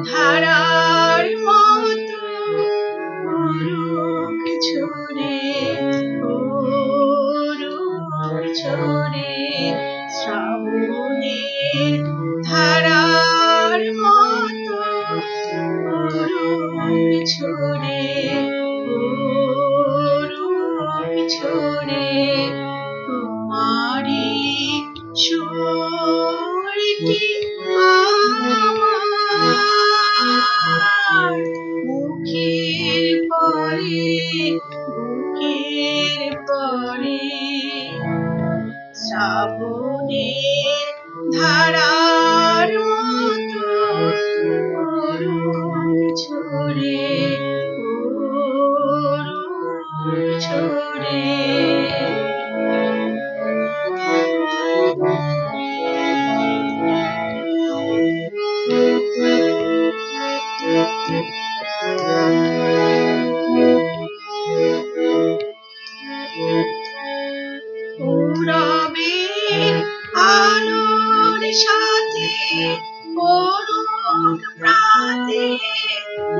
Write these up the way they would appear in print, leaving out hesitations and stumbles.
ধারার মতো অরুক ঝরে, অরুক ঝরে, শ্রাবণের ধারার মতো অরুক ঝরে, অরুক ঝরে। তোমারই সুরটি আমার মুখের পরে, বুকের পরে, শ্রাবণের ধারার মতো অরুক ঝরে, অরুক ঝরে। পূরবের আলোর সাথে অরুক প্রাতে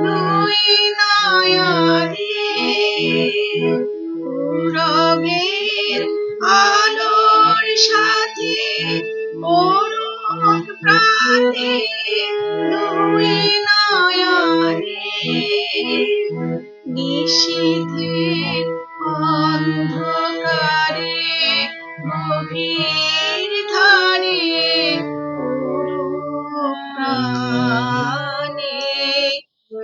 দুই নয়নে, পূরবের আলোর সাথে অরুক প্রাতে দুই নয়নে, নিশীথের অন্ধকারে গভীর ধারে অরুক প্রাণে,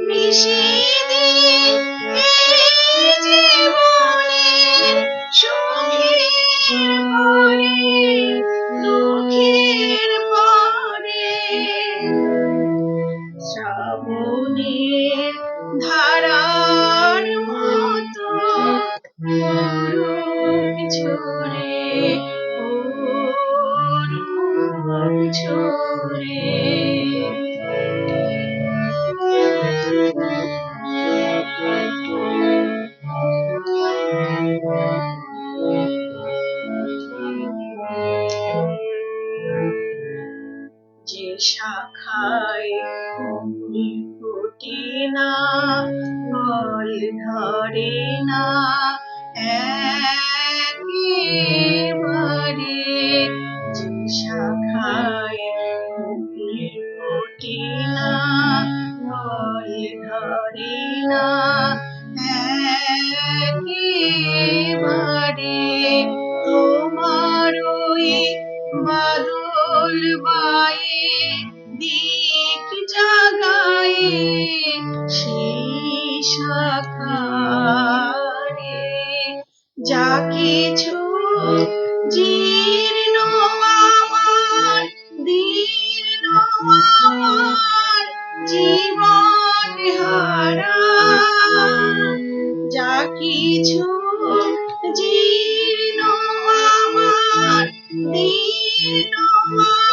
নিশীথের এই জীবনের সুখের পরে, দুঃখের পরে, শ্রাবণের ধারার মতো অরুক ঝরে, অরুক ঝরে। যে শাখায় ফুল ফোটে না, ফল ধরে না একেবারে, যে শাখায় ফুল ফোটে না, ফল ধরে না একেবারে, তোমার ওই বাদল বায়ে দিক জাগায়ে সেই শাখারে, যা কিছু জীর্ণ আমার, দীর্ণ আমার জীবন হারা, যা কিছু জীর্ণ আমার, দীর্ণ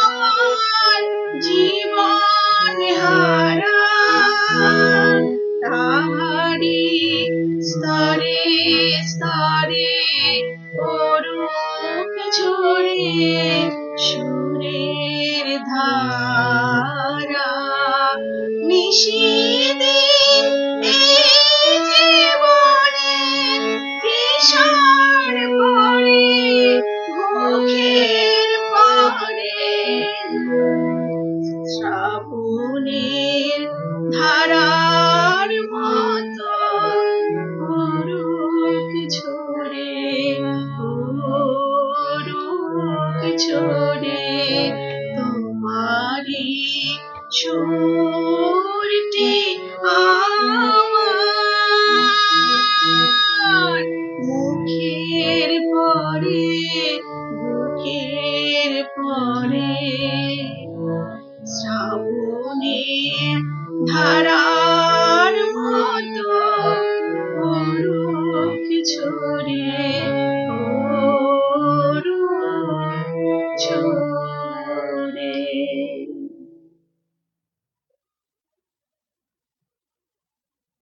আমার জীবন হারা, তাহারি স্তরে স্তরে অরুক ঝরে, সুরের ধারা, নিশীথের এই জীবনের তৃষার পরে, ভোগের পরে, শ্রাবণের ধারার মতো অরুক ঝরে, অরুক ঝরে। তোমারই সুরটি আমার মুখের পরে, বুকের পরে, শ্রাবণের ধারার মতো অরুক ঝরে।